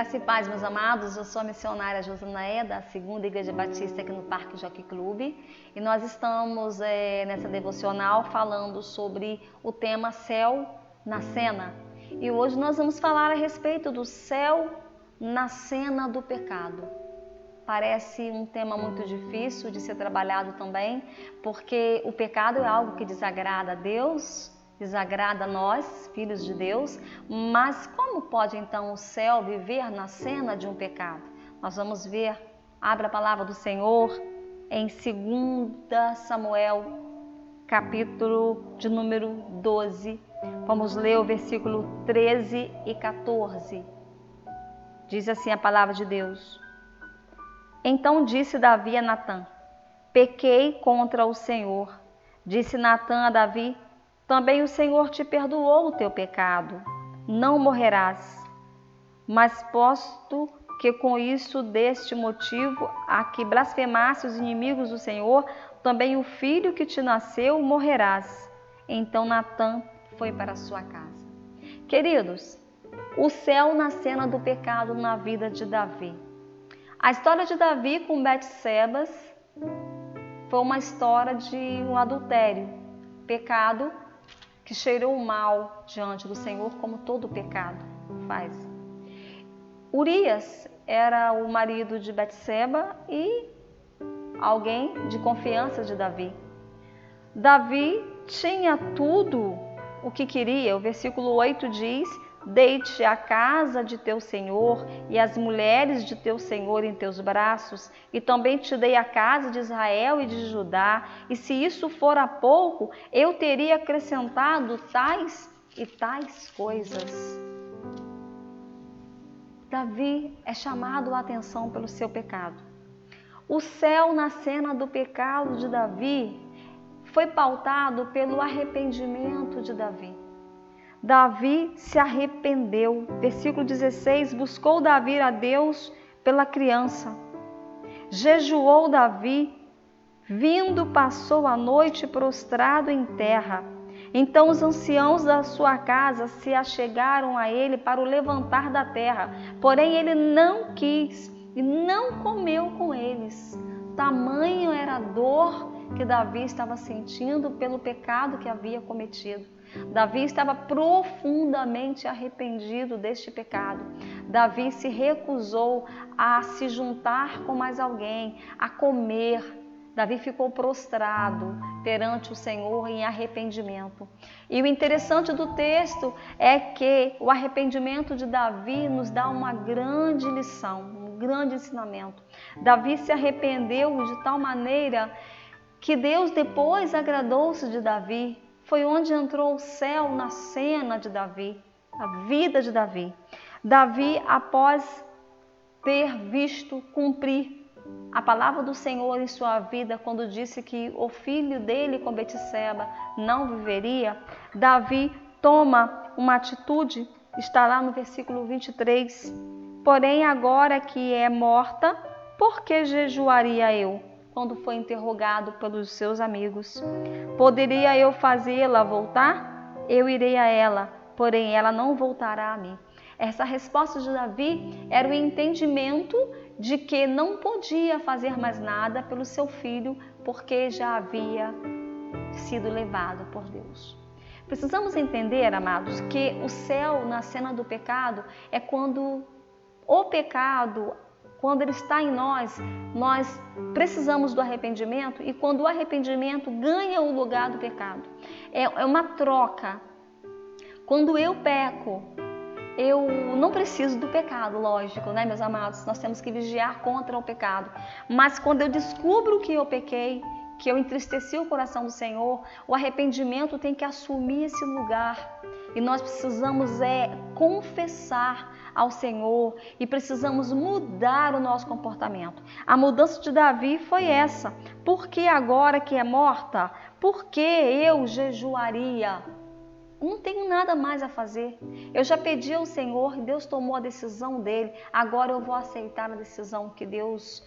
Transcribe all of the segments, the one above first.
Graça e paz, meus amados. Eu sou a missionária Josanaé, da Segunda Igreja Batista aqui no Parque Jockey Club. E nós estamos nessa devocional falando sobre o tema Céu na Cena. E hoje nós vamos falar a respeito do céu na cena do pecado. Parece um tema muito difícil de ser trabalhado também, porque o pecado é algo que desagrada a Deus, desagrada a nós, filhos de Deus, mas como pode então o céu viver na cena de um pecado? Nós vamos ver, abre a palavra do Senhor em 2 Samuel, capítulo de número 12. Vamos ler o versículo 13 e 14. Diz assim a palavra de Deus. Então disse Davi a Natã: pequei contra o Senhor. Disse Natã a Davi: também o Senhor te perdoou o teu pecado, não morrerás. Mas posto que com isso deste motivo a que blasfemasse os inimigos do Senhor, também o filho que te nasceu morrerás. Então Natã foi para sua casa. Queridos, o céu na cena do pecado na vida de Davi. A história de Davi com Betsebas foi uma história de um adultério, pecado que cheirou mal diante do Senhor, como todo pecado faz. Urias era o marido de Betseba e alguém de confiança de Davi. Davi tinha tudo o que queria. O versículo 8 diz: deite a casa de teu senhor e as mulheres de teu senhor em teus braços, e também te dei a casa de Israel e de Judá, e se isso fora pouco, eu teria acrescentado tais e tais coisas. Davi é chamado a atenção pelo seu pecado. O céu na cena do pecado de Davi foi pautado pelo arrependimento de Davi. Davi se arrependeu. Versículo 16, buscou Davi a Deus pela criança. Jejuou Davi, vindo passou a noite prostrado em terra. Então os anciãos da sua casa se achegaram a ele para o levantar da terra. Porém ele não quis e não comeu com eles. Tamanho era a dor que Davi estava sentindo pelo pecado que havia cometido. Davi estava profundamente arrependido deste pecado. Davi se recusou a se juntar com mais alguém, a comer. Davi ficou prostrado perante o Senhor em arrependimento. E o interessante do texto é que o arrependimento de Davi nos dá uma grande lição, um grande ensinamento. Davi se arrependeu de tal maneira que Deus depois agradou-se de Davi. Foi onde entrou o céu na cena de Davi, a vida de Davi. Davi, após ter visto cumprir a palavra do Senhor em sua vida, quando disse que o filho dele com Betseba não viveria, Davi toma uma atitude, está lá no versículo 23. Porém, agora que é morta, por que jejuaria eu? Quando foi interrogado pelos seus amigos. Poderia eu fazê-la voltar? Eu irei a ela, porém ela não voltará a mim. Essa resposta de Davi era o entendimento de que não podia fazer mais nada pelo seu filho, porque já havia sido levado por Deus. Precisamos entender, amados, que o céu na cena do pecado é quando o pecado, quando ele está em nós, nós precisamos do arrependimento, e quando o arrependimento ganha o lugar do pecado. É uma troca. Quando eu peco, eu não preciso do pecado, lógico, né, meus amados? Nós temos que vigiar contra o pecado. Mas quando eu descubro que eu pequei, que eu entristeci o coração do Senhor, o arrependimento tem que assumir esse lugar. E nós precisamos confessar ao Senhor e precisamos mudar o nosso comportamento. A mudança de Davi foi essa. Por que agora que é morta? Por que eu jejuaria? Não tenho nada mais a fazer. Eu já pedi ao Senhor e Deus tomou a decisão dele. Agora eu vou aceitar a decisão que Deus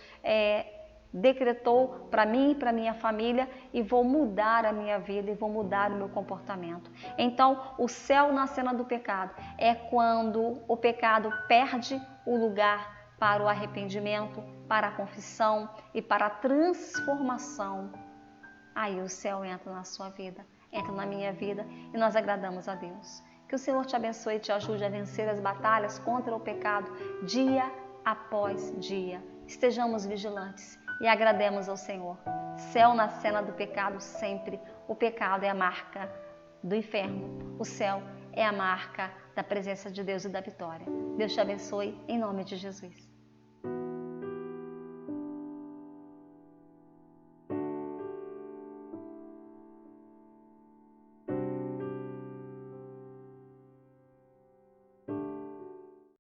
decretou para mim e para minha família, e vou mudar a minha vida e vou mudar o meu comportamento. Então, o céu na cena do pecado é quando o pecado perde o lugar para o arrependimento, para a confissão e para a transformação, aí o céu entra na sua vida, entra na minha vida e nós agradamos a Deus. Que o Senhor te abençoe e te ajude a vencer as batalhas contra o pecado dia após dia. Estejamos vigilantes e agrademos ao Senhor. Céu na cena do pecado sempre. O pecado é a marca do inferno. O céu é a marca da presença de Deus e da vitória. Deus te abençoe em nome de Jesus.